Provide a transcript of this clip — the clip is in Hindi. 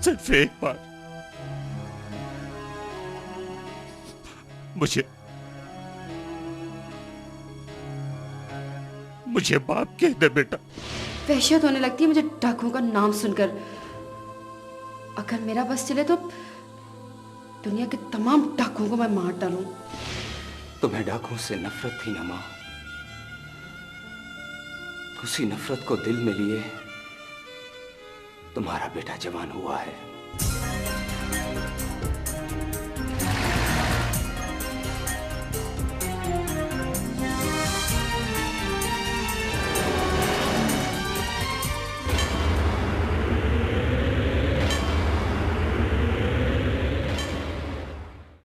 सिर्फ एक बार मुझे बाप कह दे बेटा। वहशत होने लगती है मुझे डाकुओं का नाम सुनकर। अगर मेरा बस चले तो दुनिया के तमाम डाकुओं को मैं मार डालूं। तुम्हें डाकुओं से नफरत थी ना मां? उसी नफरत को दिल में लिए तुम्हारा बेटा जवान हुआ है।